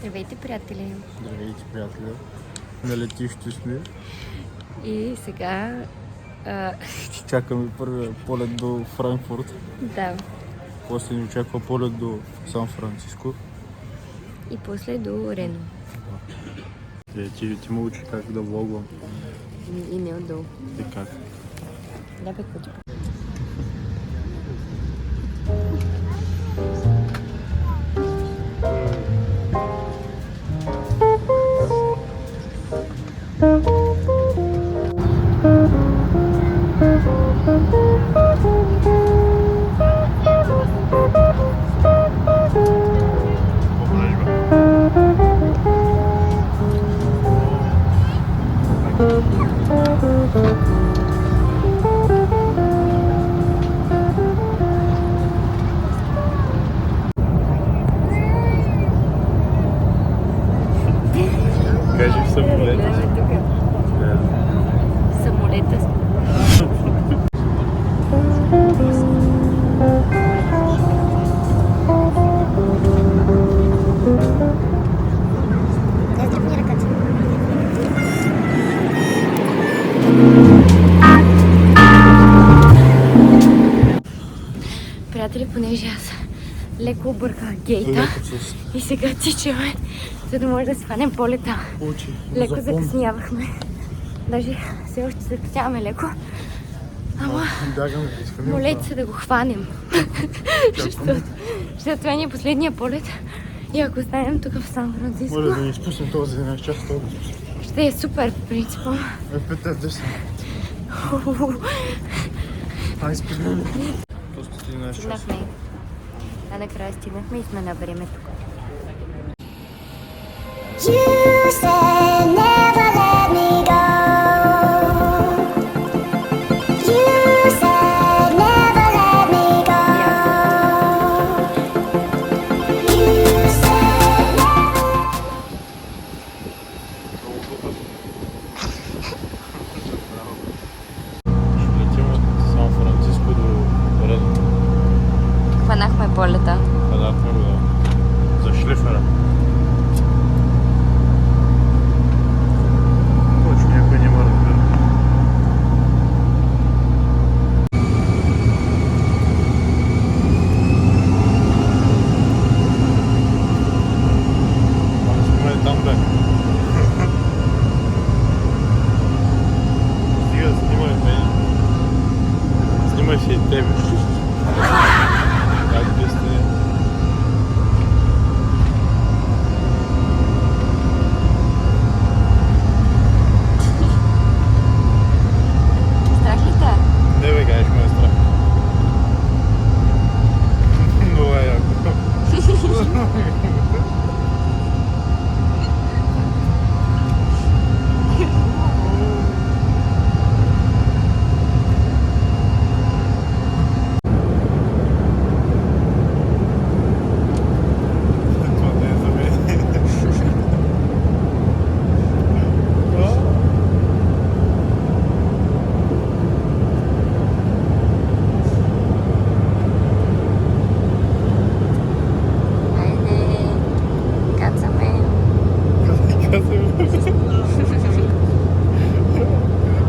Здравейте, приятели! Здравейте, приятели! На летището сме. И сега... Чакаме първия полет до Франкфурт. Да. После ни очаква полет до Сан Франциско. И после до Рено. Ти ме учи как да влогвам. И не отдолу. И как? Да, бе, котика. Кажи в самолета. Самолета. Приятели, понеже аз леко обърках гейта и сега тичаме, за да може да сванем полета. Леко закъснявахме. Даже все още закъсняваме леко. Ама молете се да го хванем. Защото това ни е последния полет. И ако останем тук в Сан Франциско... Може да ни изпуснем този 11 часа. Ще е супер, по принципа. F5-10. Ай, спомням. Стигнахме. А накрая стигнахме и сме на време тук. You said never let me go. You said never let me go. You said never. Ще летим от Сан Франциско до Рено. Хванахме полета. Хванахме го за шлифера. Точно някой не ме разбира. Снимай там, бе. Стига, снимай мен. Снимай се и тебе. Как ти сте? Страх ли те? Не бе, кажеш ме е страх. Много е яко. Това не е за мен. Айде, кацаме.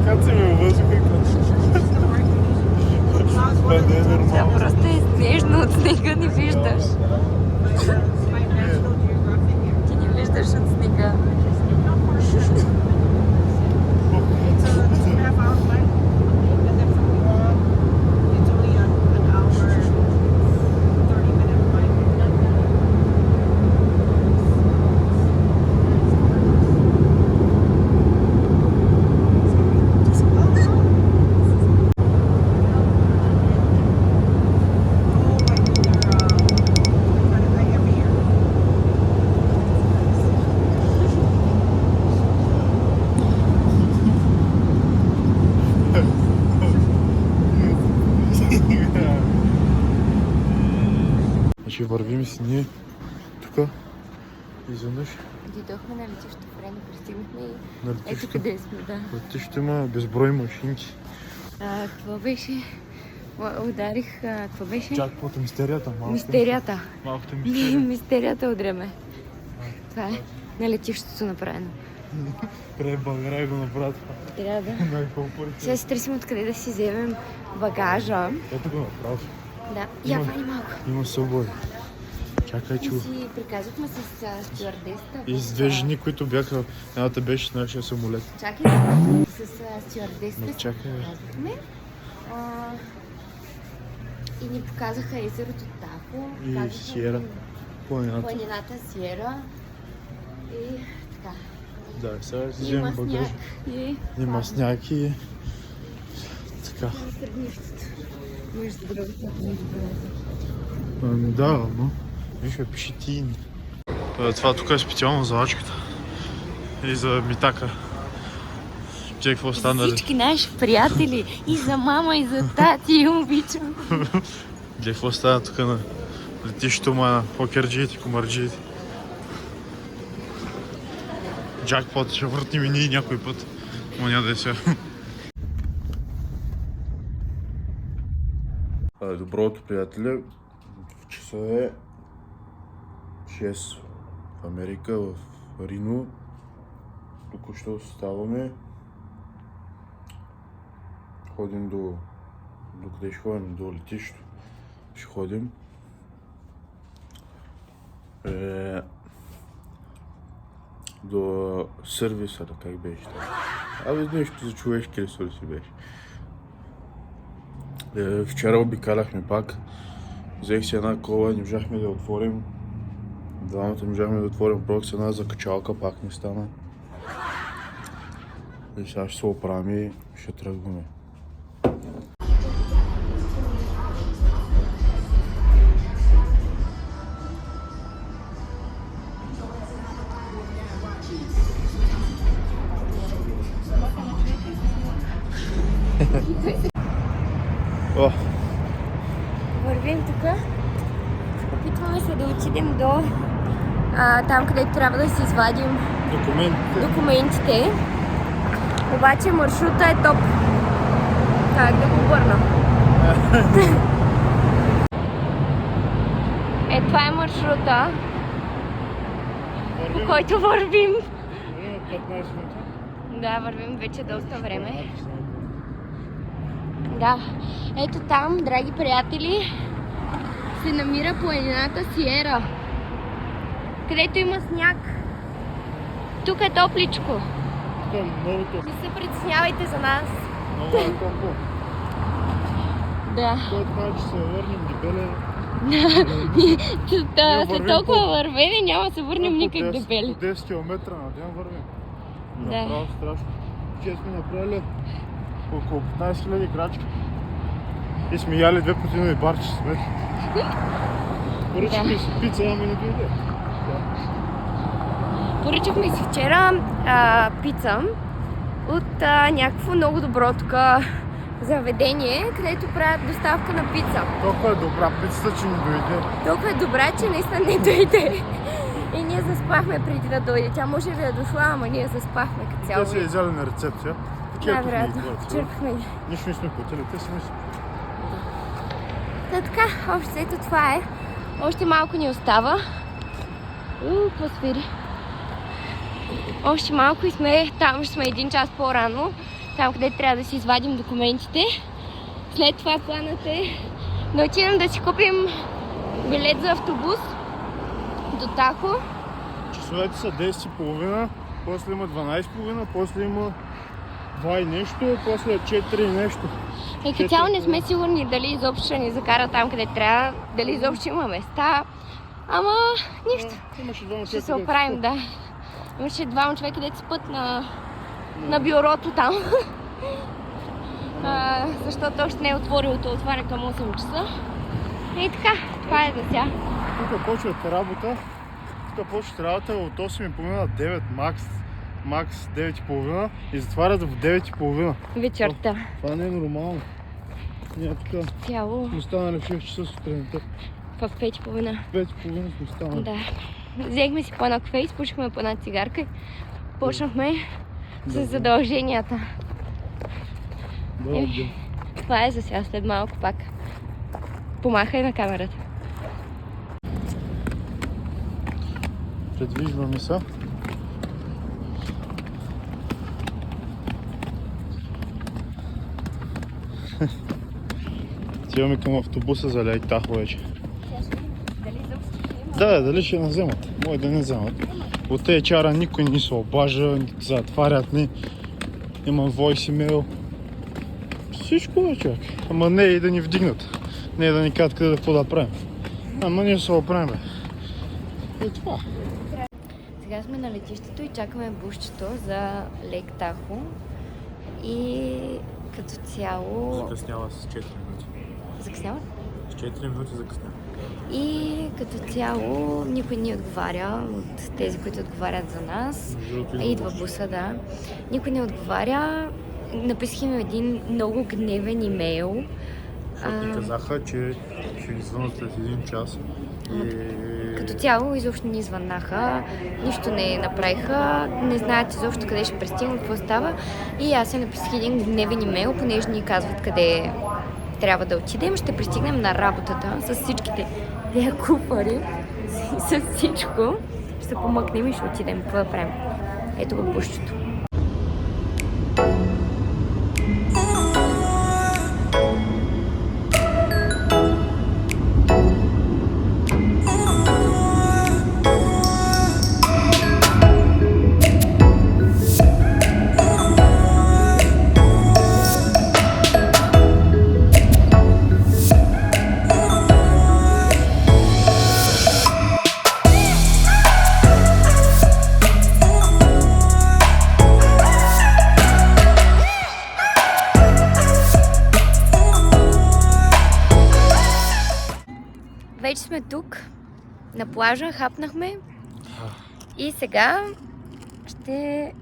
Кацаме във въздуха. Това не е Това нормално. просто е снежно, от снега не виждаш. Ти не виждаш от снега. Значи вървим си ние тук изведнъж. Дойдохме на летището в Рено, пристигнахме и На ето летището. къде сме, да. Летището има безброй машинки. Какво беше? Ударих, какво беше? Чак под мистерията. Мистерията. Малкото мистерия. Мистерията удряме. Това е на летището направено. Край България го направят. Трябва да. Най-колко пари. Сега се търсим откъде да си вземем багажа. Ето го направят. Да, я вани малко. Има събой. Чакай, че... И си приказахме с стюардесата. И с две жени, които бяха... Едната беше с нашия самолет. Чакай, с стюардесата Не, си чакай, бе. приказахме. И ни показаха езерото Тахо. И показаха Сиера. ни Планината. планината Сиера. И така. Да, сега си Има вземем сняг. багаж. И Има сняг и... Така. среднището. Между другото. Да, но... Виж, бе, пише Тини. Това тук е специално за лачката. И за Митака. Чек, какво стана? Всички наши приятели. И за мама, и за тати. Обичам. Гледай, какво стана тук на летището на покерджиите, комарджиите. Джакпот, ще въртнем и ние някой път. Но няма да е сега. Добро утро, приятели. Часа е 6 в Америка, в Рино. Току-що ставаме. Ходим до къде ще ходим? До летището. Ще ходим. До сервиса, как беше това? Нещо за човешки ресурси беше. Вчера обикаляхме пак. Взех си една кола, не можахме да я отворим. Двамата не можахме да отворим, пробвах си една закачалка, пак не стана. И сега ще се оправим и ще тръгваме. Вървим тук. Опитваме се да отидем до там, където трябва да си извадим документите. Обаче маршрута е топ. Как да го върна? Това е маршрута, по който вървим. Да, вървим вече доста време. Да, ето там, драги приятели, се намира планината Сиера, където има сняг. Тук е топличко. Не се притеснявайте за нас. Много е топло. Да. Той казва, че се върнем дебеле. След толкова вървене няма да се върнем никак дебели. По 10 км на ден вървим. Да. Направо страшно. Вчера сме направили около 15 000 крачки. И сме яли 2 протеинови барчи с мен. Поръчахме си пица, ама не дойде. Поръчахме си вчера пица от някакво много добро тук заведение, където правят доставка на пица. Толкова е добра пицата, че не дойде. Толкова е добра, че наистина не дойде. И ние заспахме преди да дойде. Тя може да е дошла, ама ние заспахме като цяло. Те са изяли на рецепция. Най-вероятно. Почерпахме ги. Нищо не сме платили, те си мислят. Така, общо ето това е. Още малко ни остава. Какво свири? Още малко и сме там, ще сме 1 час по-рано. Там, къде трябва да си извадим документите. След това планът е да отидем да си купим билет за автобус до Тахо. Часовете са 10:30, после има 12:30, после има 2 и нещо, после 4 и нещо. Като цяло не сме сигурни дали изобщо ще ни закара там, къде трябва, дали изобщо има места. Ама нищо. Ще се оправим, да. Имаше 2 човека, където спът на бюрото там. Защото още не е отворило, то отваря към 8 часа. И така, това е за сега. Тук почват работа. Тук почват работа от 8:30 на 9 макс 9:30 и затварят в 9:30. Вечерта. Това не е нормално. Ние тук Цяло сме станали в 6 часа сутринта. в 5:30. 5:30 сме станали. Да. Взехме си по една кафе, изпушихме по една цигарка и почнахме с задълженията. Да. Това е за сега, след малко пак. Помахай на камерата. Предвижваме се. Отиваме към автобуса за Лейк Тахо вече. Да, дали ще не вземат? Може да не вземат. От тези чара никой не се обажа, затварят ни. Имам voice имейл. Всичко е, човек. Ама не и да ни вдигнат. Не и да ни кажат къде какво да правим. Ама ние се оправим. И това. Сега сме на летището и чакаме бусчето за Лейк Тахо. И като цяло... Закъснява с 4 минути. Закъснява? С 4 минути закъснява. И като цяло никой не отговаря от тези, които отговарят за нас. Идва буса, да. Никой не отговаря. Написах им един много гневен имейл. Защото ни казаха, че ще ни звънат след 1 час. Като цяло изобщо не звъннаха, нищо не направиха, не знаят изобщо къде ще пристигнат, какво става. И аз им написах един гневен имейл, понеже ни казват къде трябва да отидем. Ще пристигнем на работата с всичките тези куфари, с всичко. Ще се помъкнем и ще отидем. Какво да правим? Ето го бушчето. Вече сме тук, на плажа, хапнахме и сега ще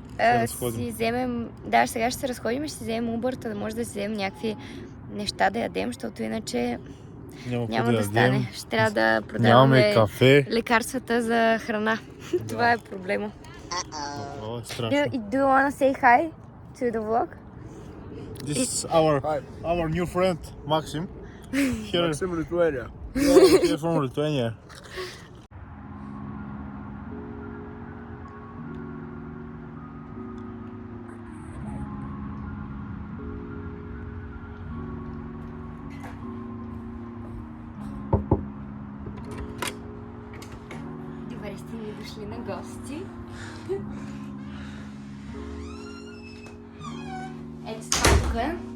си вземем... Да, сега ще се разходим и ще си вземем Uber, да може да си вземем някакви неща да ядем, защото иначе няма да стане. Ще трябва да продаваме лекарствата за храна. Това е проблема. Do you want to say hi to the vlog? This is our new friend, Maxim. Maxim Lithuania. Here from Lithuania. Добре сте ми дошли на гости. Ето тук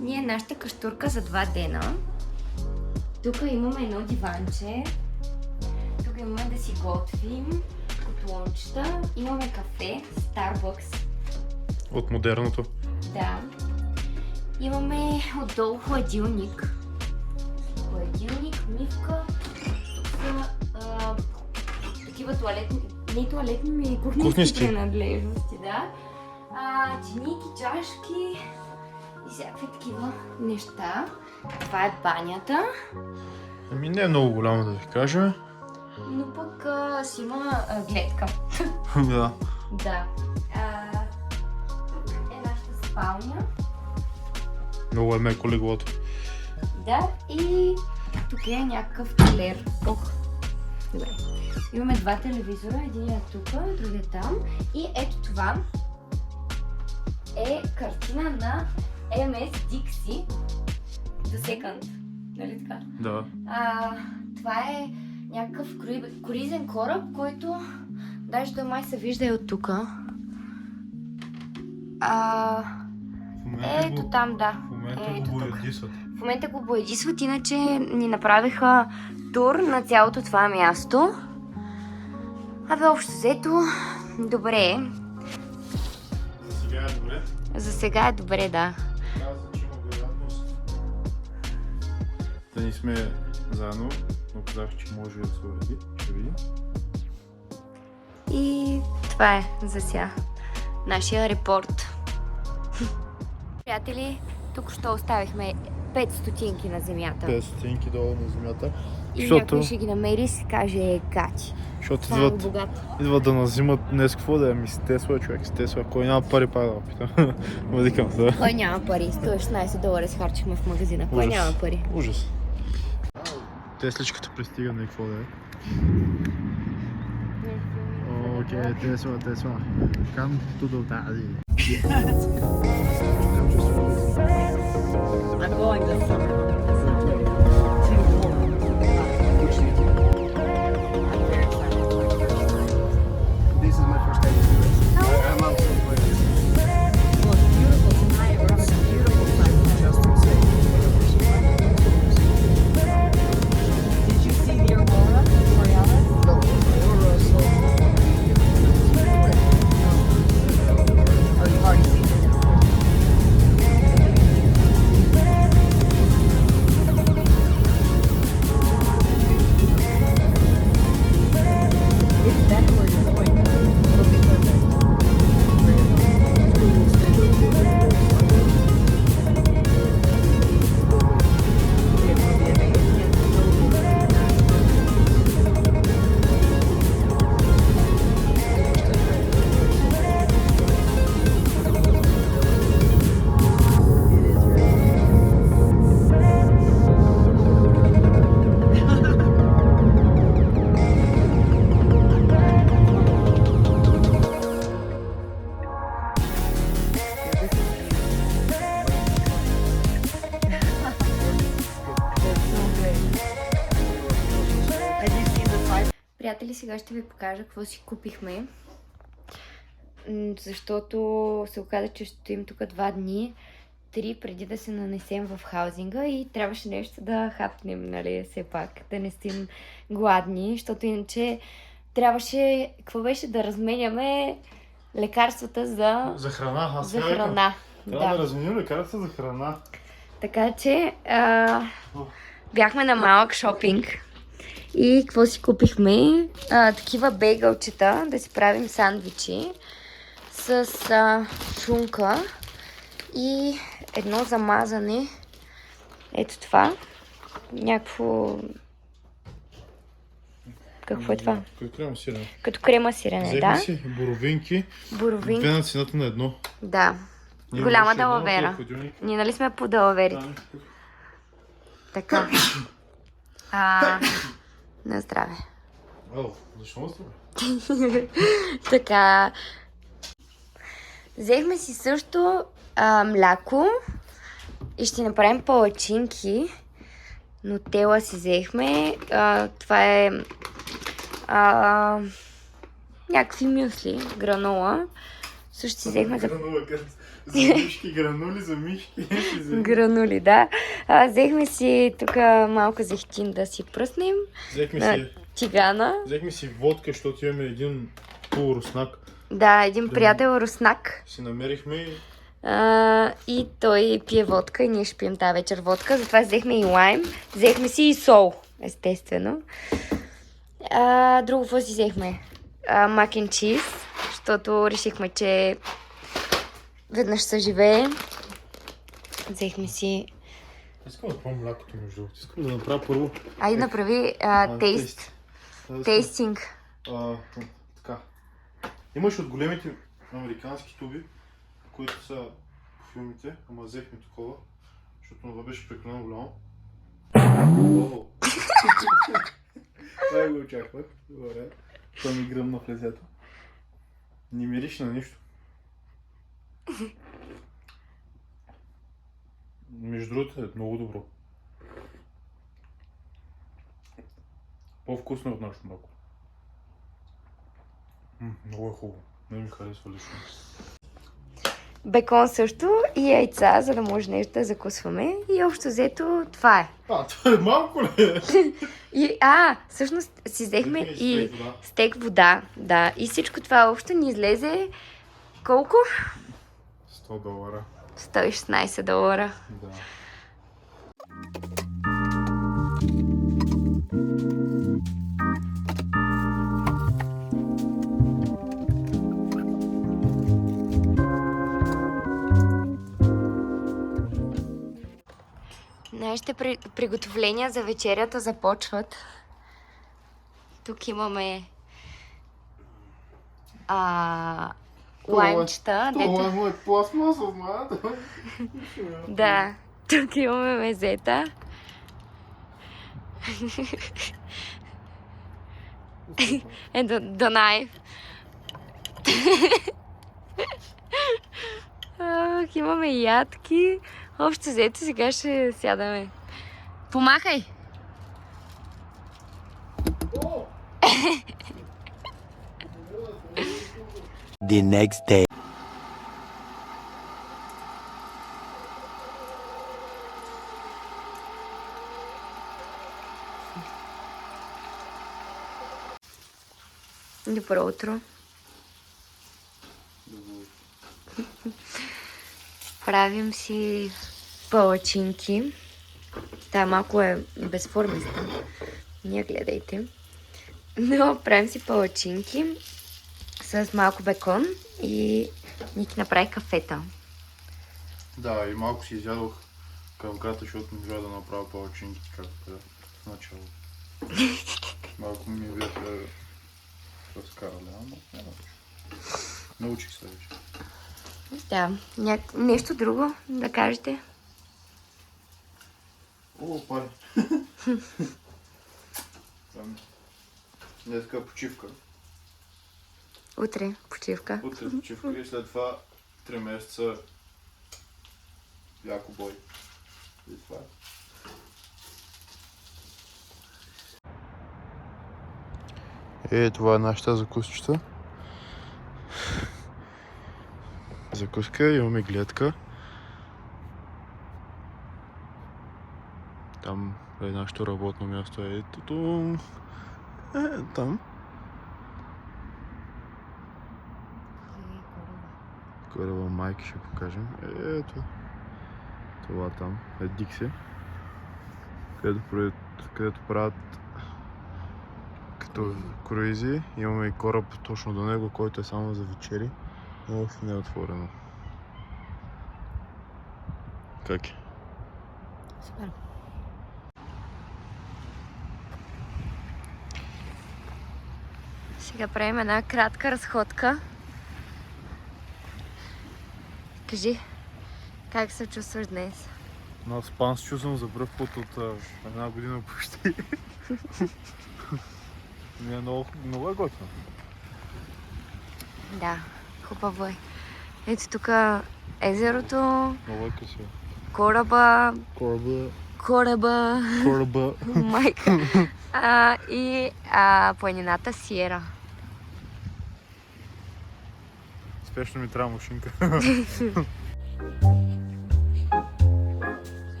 ни е нашата каштурка за 2 дена. Тук имаме едно диванче. Тук имаме да си готвим котлончета. Имаме кафе, Starbucks. От модерното. Да. Имаме отдолу хладилник. Мивка. Тук са такива туалетни, не туалетни, ми кухненски принадлежности, да. Чиники, чашки и всякакви такива неща. Това е банята. Ами не е много голямо да ви кажа. Но пък си има гледка. Да. Да. Тук е нашата спалня. Много е меко леглото. Да, и тук е някакъв телер. Ох, добре. Имаме 2 телевизора, един е тук, другия е там. И ето това е картина на MS Dixie The Second. Нали така? Да. Това е някакъв круизен кораб, който даже той май се вижда и от тук. Ето там, да. В момента го боядисват. В момента го боядисват, иначе ни направиха тур на цялото това място. Абе, общо взето, добре. За сега е добре. За сега е добре, да. Каза, че има вероятност да ни сме заедно, но казах, че може да се уреди. Ще видим. И това е за сега нашия репорт. Приятели, тук що оставихме 5 стотинки на земята. 5 стотинки долу на земята. И някой ще ги намери и си каже гачи. Защото идват да назимат днес какво да е, ми с Тесла, човек, с Тесла. Кой няма пари, пак да питам. Викам се. Кой няма пари? $116 схарчихме в магазина. Кой няма пари? Ужас. Тесличката пристига на какво да е. Okay, Tesla. Kan tudo tarde. I'm going this summer. To This is my first time to do it. I'm also like this. Well, it's beautiful tonight. We're having a beautiful sunset. Just insane. Did you see the aurora borealis? No, Aurora, so. Oh, you've already seen it. If that's where you're going, it'll be perfect. It will be amazing. It is really. Have you seen the five? Приятели, сега ще ви покажа какво си купихме. Защото се оказа, че ще стоим тук 2 дни. 3 преди да се нанесем в хаузинга и трябваше нещо да хапнем, нали, все пак. Да не стоим гладни, защото иначе трябваше, какво беше, да разменяме лекарствата за храна, аз за храна. Трябва да разменим лекарства за храна. Така че бяхме на малък шопинг. И какво си купихме? Такива бейгълчета, да си правим сандвичи с шунка и едно замазане. Ето това. Някакво... Какво е това? Като крема сирене. Като крема сирене, Взехме да. си боровинки. Боровин. Две на цената на едно. Да. Ние Голяма имаше едно, далавера. тук ходилник. Ние нали сме по далаверите? Така. На здраве. О, защо сте? Така. Взехме си също мляко и ще направим палачинки. Нутела си взехме. Това е някакви мюсли, гранола. Също си взехме за За мишки, гранули за мишки. гранули, да. Взехме си тук малко зехтин да си пръснем. Тигана. Взехме си водка, защото имаме един полуруснак. Да, един приятел руснак. Си намерихме. И той пие водка и ние ще пием тази вечер водка. Затова взехме и лайм. Взехме си и сол, естествено. Друго какво си взехме? Мак н чиз, защото решихме, че веднъж се живее. Взехме си... Искам да пробвам млякото между другото. Искам да направя първо. Айде направи тейст. Тейстинг. Така. Имаш от големите американски туби, които са по филмите, ама взехме такова, защото това беше прекалено голямо. Това го очаквах. Добре. Това ми гръмна в лицето. Не мириш на нищо. Между другото е много добро. По-вкусно е от нашето мляко. Много е хубаво. Не ми харесва лично. Бекон също и яйца, за да може нещо да закусваме. И общо взето това е. Това е малко ли? И, всъщност си взехме и стейк вода. Да. И всичко това общо ни излезе колко? $100. 116 $. Да. Нашите приготовления за вечерята започват. Тук имаме лаймчета. Това е моят пластмасов, Да, тук имаме мезета. And the knife. Ах, имаме ядки. Общо взето сега ще сядаме. Помахай! The next day. Добро утро. Правим си палачинки. Та малко е безформиста. Не гледайте. Но правим си палачинки с малко бекон и Ники направи кафета. Да, и малко си изядох към крата, защото не можа да направя палачинки, както е в начало. Малко ми бяха разкарали, ама няма. Научих се вече. Да, нещо друго да кажете? О, пари. Днеска е почивка. Утре почивка. Утре почивка и след това 3 месеца яко бой. И това е. Това е нашата закусчета. Закуска, имаме гледка. Там е нашето работно място. Ето там. Кораба майки ще покажем. Ето. Това там е Дикси. Където правят като круизи. Имаме и кораб точно до него, който е само за вечери. Но още не е отворено. Как е? Супер. Сега правим една кратка разходка. Кажи, как се чувстваш днес? На спан се чувствам за пръв път от една година почти. Ми е много е готино. Да, хубаво е. Ето тук езерото, Много е красиво. кораба, Кораба. майка и планината Сиера. Спешно ми трябва машинка.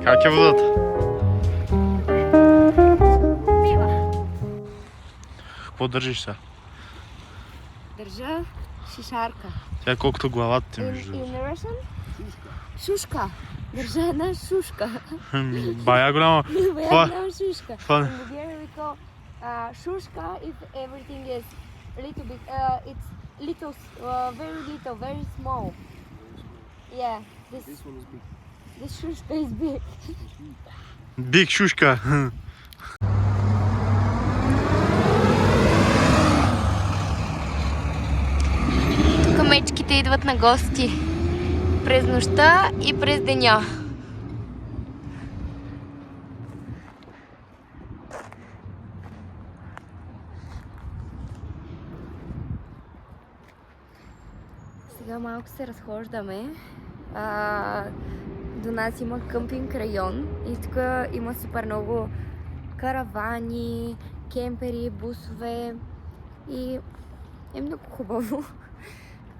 Как е водата? Мила. Какво държиш сега? Държа шишарка. Тя колкото главата ти In между. Russian? Шушка. Държа една шушка. Бая голяма. Бая една шушка. Това In Bulgaria we call шушка if everything is little bit, it's little, very little, very small. Yeah, this one is big. this шушка is big. Биг шушка. Тук мечките идват на гости през нощта и през деня. Сега малко се разхождаме. До нас има къмпинг район и тук има супер много каравани, кемпери, бусове и е много хубаво.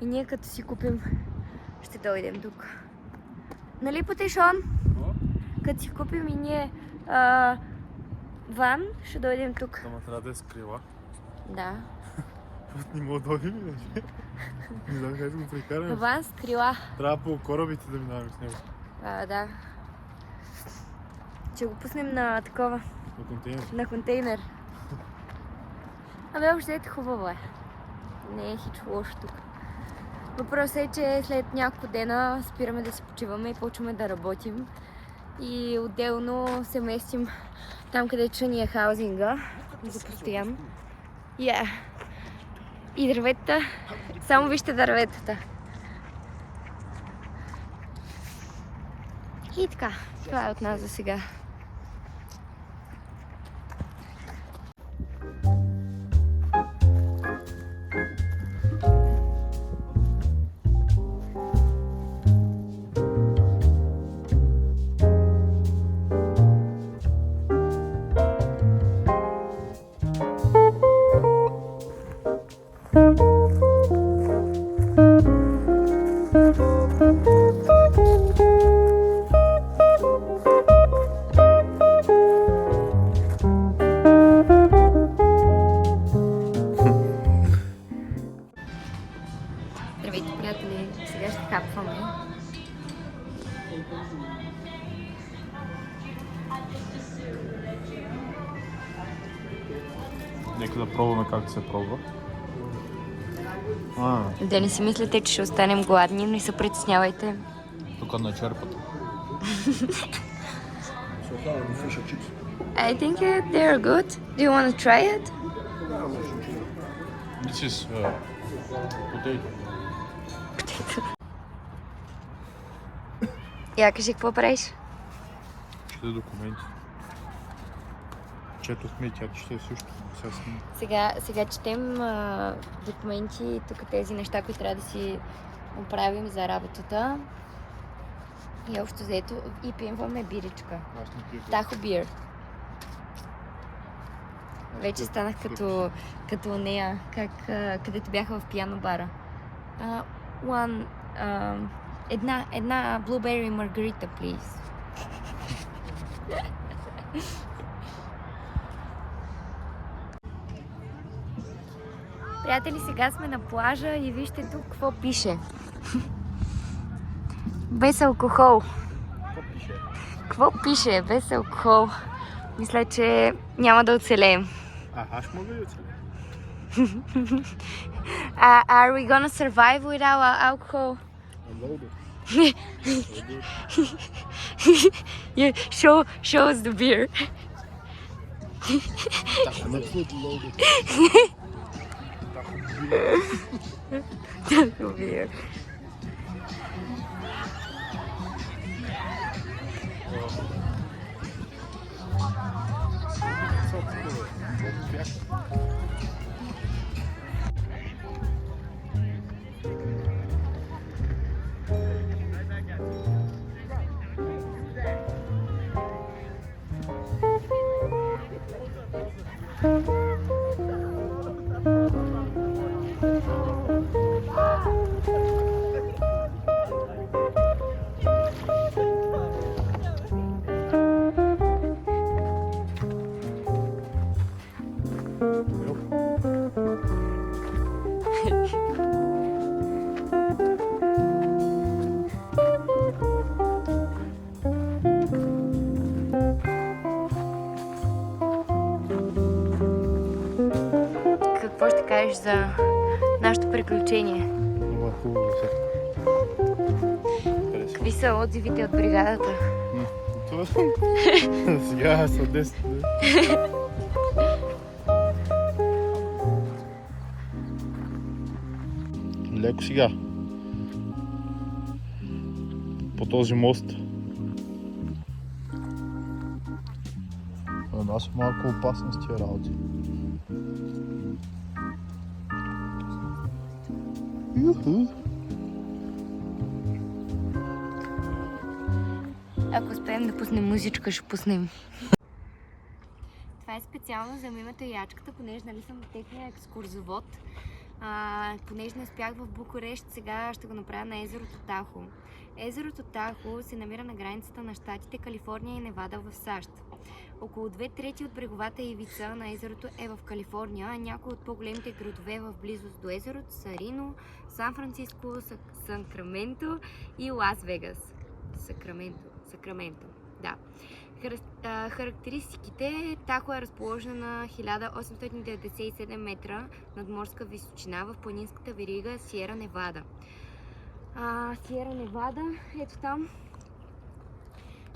И ние като си купим, ще дойдем тук. Нали, Потешон? Като си купим и ние ван, ще дойдем тук. Ама трябва да е скрила. Да. Не мога да дойдем иначе. Не знам как да го прекараме. Ван с крила. Трябва по корабите да минаваме с него. Да. Ще го пуснем на такова, На контейнер. на контейнер. Абе, въобще хубаво е. Не е хич лошо тук. Въпросът е, че след няколко дена спираме да си почиваме и почваме да работим. И отделно се местим там, където ни е хаузинга за постоянно. И дърветата. Само вижте дърветата. И така, това е от нас за сега. Здравейте, приятели! Сега ще капваме. Нека да пробваме как се пробва. Да не си мислите, че ще останем гладни, не се притеснявайте. Тук начерпат. I think they're good. Do you want to try it? This is potato. Я кажи, какво правиш? Чете документи. Четохме и тя чете също. Сега четем документи, тук тези неща, които трябва да си оправим за работата. И общо взето и пиваме биричка. Тахо бир. Вече станах като нея, където бяха в пиано бара. Една blueberry margarita, please. Приятели, сега сме на плажа и вижте тук какво пише. Без алкохол. Какво пише? Без алкохол. Мисля, че няма да оцелеем. Аз мога да оцелея. Are we gonna survive without alcohol? I'm loaded. Yeah, show us the beer. I'm absolutely loaded. The beer. Какво ще кажеш за нашето приключение? Много хубаво се. Какви са отзивите от бригадата? Сега са 10. Леко сега. По този мост. Аз съм малко опасен с тия работи. Ако успеем да пуснем музичка, ще пуснем. Това е специално за мимето и ячката, понеже нали съм техния екскурзовод. Понеже не успях в Букурещ, сега ще го направя на езерото Тахо. Езерото Тахо се намира на границата на щатите Калифорния и Невада в САЩ. Около 2/3 от бреговата ивица на езерото е в Калифорния, а някои от по-големите градове в близост до езерото са Рино, Сан-Франциско, Сакраменто и Лас Вегас. Сакраменто, да. Характеристиките: Тахо е разположена на 1897 метра надморска височина в планинската верига Сиера Невада. Сиера Невада, ето там.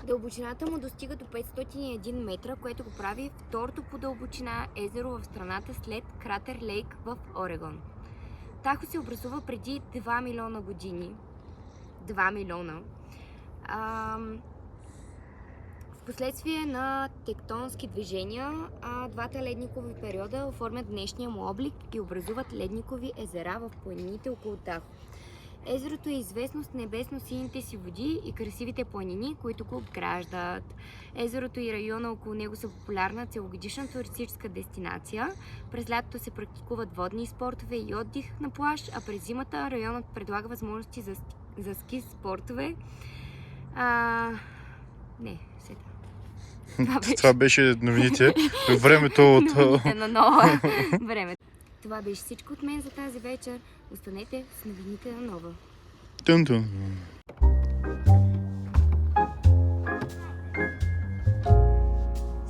Дълбочината му достига до 501 метра, което го прави второто по дълбочина езеро в страната след кратер Лейк в Орегон. Тахо се образува преди 2 милиона години. 2 милиона. Впоследствие на тектонски движения, двата ледникови периода оформят днешния му облик и образуват ледникови езера в планините около Тахо. Езерото е известно с небесно-сините си води и красивите планини, които го обграждат. Езерото и района около него са популярна целогодишна туристическа дестинация. През лятото се практикуват водни спортове и отдих на плаж, а през зимата районът предлага възможности за ски спортове. Не, сега. Това беше новините. Времето от... Новините на Нова. Времето. Това беше всичко от мен за тази вечер. Останете с новините на Нова. Тън-тън.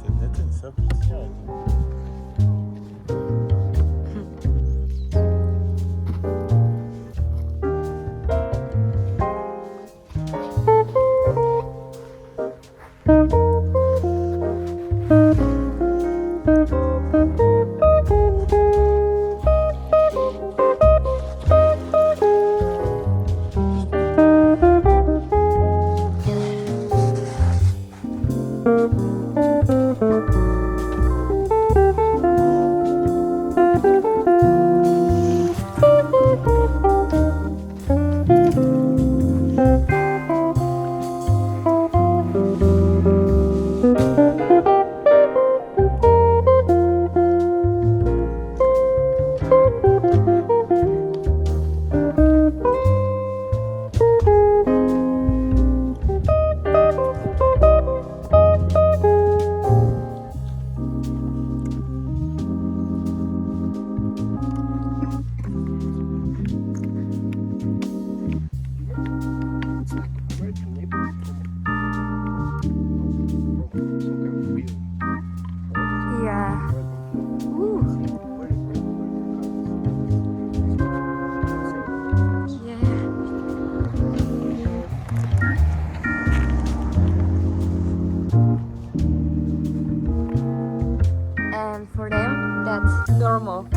Седнете, не се притеснявайте. And for them, that's normal.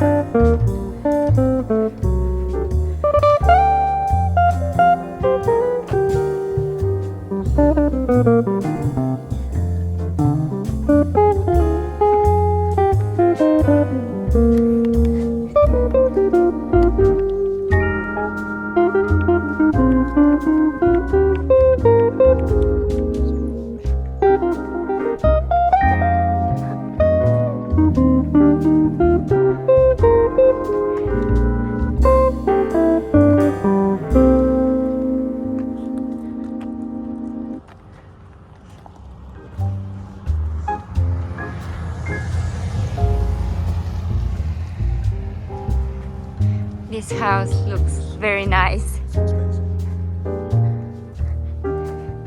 This house looks very nice.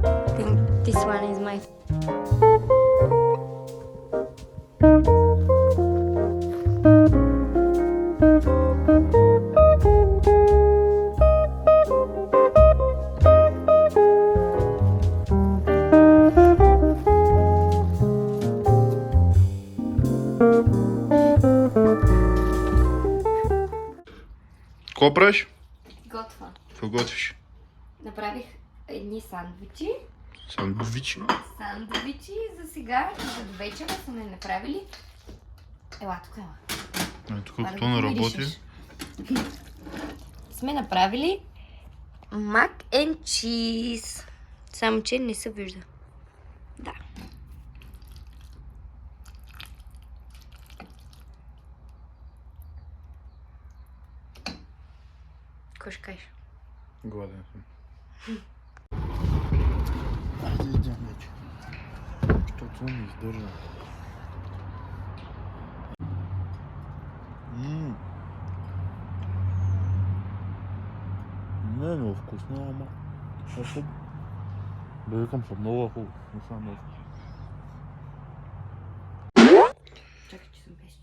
I think this one is my Какво правиш? готва. Какво готвиш? Направих едни сандвичи. Сандвичи. Сандвичи за сега и за до вечера сме направили. Ела, тук ела. Тук като не работи. Сме направили мак and чиз. Само че не се вижда. Да. Какво ще кажеш? Гладен съм. Айде идем вече. Защото не издържам. Не е много вкусно, ама е хубаво. Да викам, са много хубаво. Не са много. Чакай, че съм без